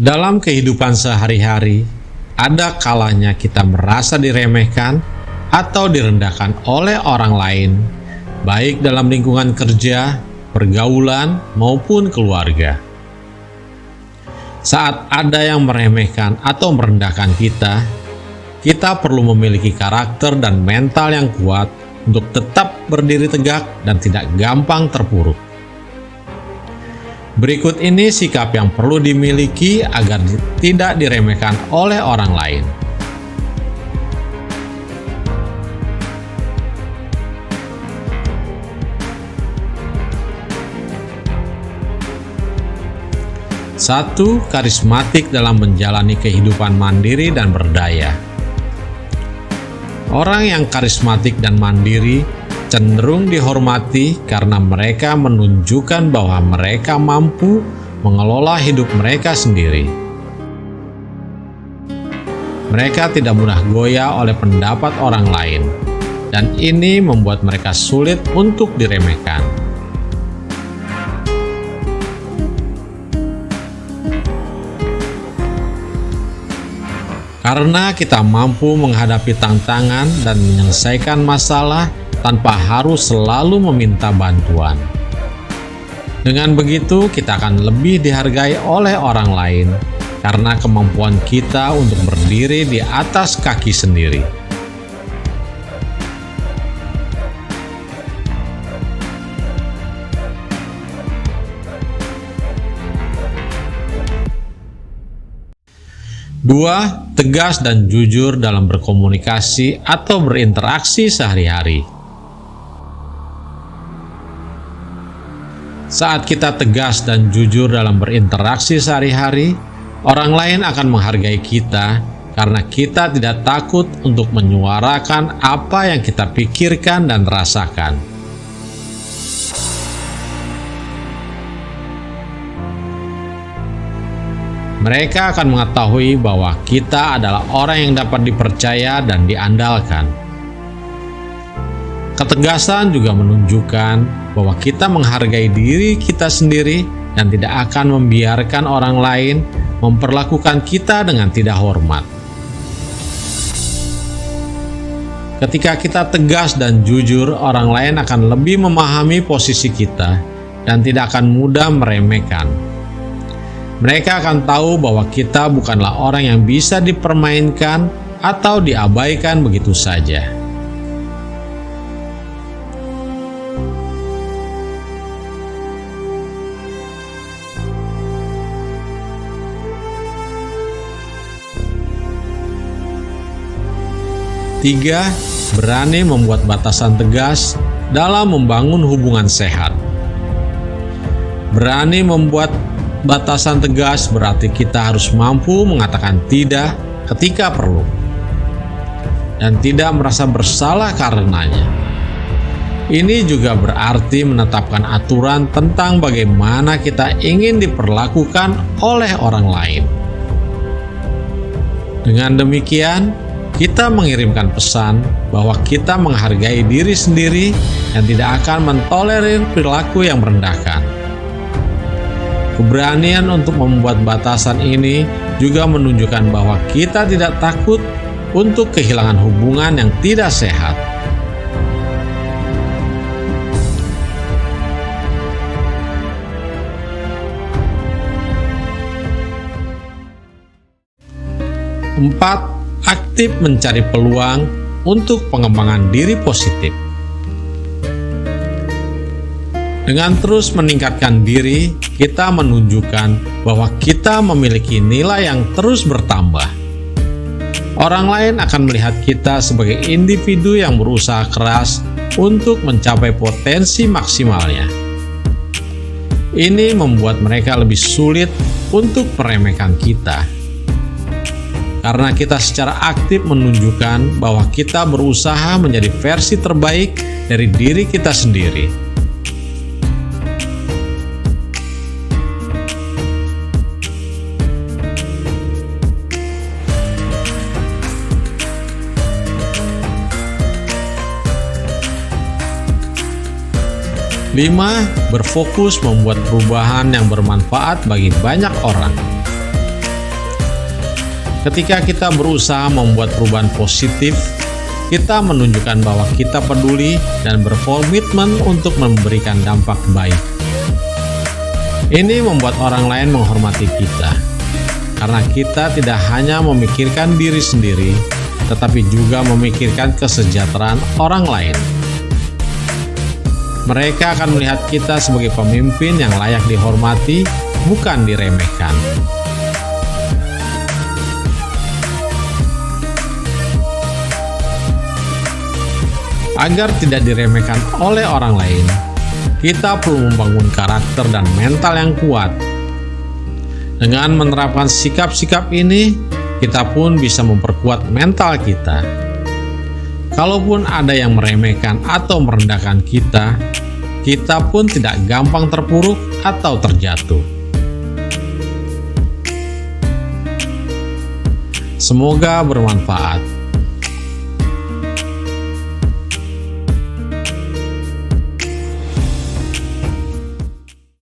Dalam kehidupan sehari-hari, ada kalanya kita merasa diremehkan atau direndahkan oleh orang lain, baik dalam lingkungan kerja, pergaulan, maupun keluarga. Saat ada yang meremehkan atau merendahkan kita perlu memiliki karakter dan mental yang kuat untuk tetap berdiri tegak dan tidak gampang terpuruk. Berikut ini sikap yang perlu dimiliki agar tidak diremehkan oleh orang lain. Satu, karismatik dalam menjalani kehidupan mandiri dan berdaya. Orang yang karismatik dan mandiri cenderung dihormati karena mereka menunjukkan bahwa mereka mampu mengelola hidup mereka sendiri. Mereka tidak mudah goyah oleh pendapat orang lain, dan ini membuat mereka sulit untuk diremehkan. Karena kita mampu menghadapi tantangan dan menyelesaikan masalah tanpa harus selalu meminta bantuan. Dengan begitu, kita akan lebih dihargai oleh orang lain karena kemampuan kita untuk berdiri di atas kaki sendiri. Dua, tegas dan jujur dalam berkomunikasi atau berinteraksi sehari-hari. Saat kita tegas dan jujur dalam berinteraksi sehari-hari, orang lain akan menghargai kita karena kita tidak takut untuk menyuarakan apa yang kita pikirkan dan rasakan. Mereka akan mengetahui bahwa kita adalah orang yang dapat dipercaya dan diandalkan. Ketegasan juga menunjukkan bahwa kita menghargai diri kita sendiri dan tidak akan membiarkan orang lain memperlakukan kita dengan tidak hormat. Ketika kita tegas dan jujur, orang lain akan lebih memahami posisi kita dan tidak akan mudah meremehkan. Mereka akan tahu bahwa kita bukanlah orang yang bisa dipermainkan atau diabaikan begitu saja. Tiga, berani membuat batasan tegas dalam membangun hubungan sehat. Berani membuat batasan tegas berarti kita harus mampu mengatakan tidak ketika perlu dan tidak merasa bersalah karenanya. Ini juga berarti menetapkan aturan tentang bagaimana kita ingin diperlakukan oleh orang lain. Dengan demikian, kita mengirimkan pesan bahwa kita menghargai diri sendiri dan tidak akan mentolerir perilaku yang merendahkan. Keberanian untuk membuat batasan ini juga menunjukkan bahwa kita tidak takut untuk kehilangan hubungan yang tidak sehat. Empat, aktif mencari peluang untuk pengembangan diri positif. Dengan terus meningkatkan diri, kita menunjukkan bahwa kita memiliki nilai yang terus bertambah. Orang lain akan melihat kita sebagai individu yang berusaha keras untuk mencapai potensi maksimalnya. Ini membuat mereka lebih sulit untuk meremehkan kita. Karena kita secara aktif menunjukkan bahwa kita berusaha menjadi versi terbaik dari diri kita sendiri. Lima, berfokus membuat perubahan yang bermanfaat bagi banyak orang. Ketika kita berusaha membuat perubahan positif, kita menunjukkan bahwa kita peduli dan berkomitmen untuk memberikan dampak baik. Ini membuat orang lain menghormati kita, karena kita tidak hanya memikirkan diri sendiri, tetapi juga memikirkan kesejahteraan orang lain. Mereka akan melihat kita sebagai pemimpin yang layak dihormati, bukan diremehkan. Agar tidak diremehkan oleh orang lain, kita perlu membangun karakter dan mental yang kuat. Dengan menerapkan sikap-sikap ini, kita pun bisa memperkuat mental kita. Kalaupun ada yang meremehkan atau merendahkan kita, kita pun tidak gampang terpuruk atau terjatuh. Semoga bermanfaat.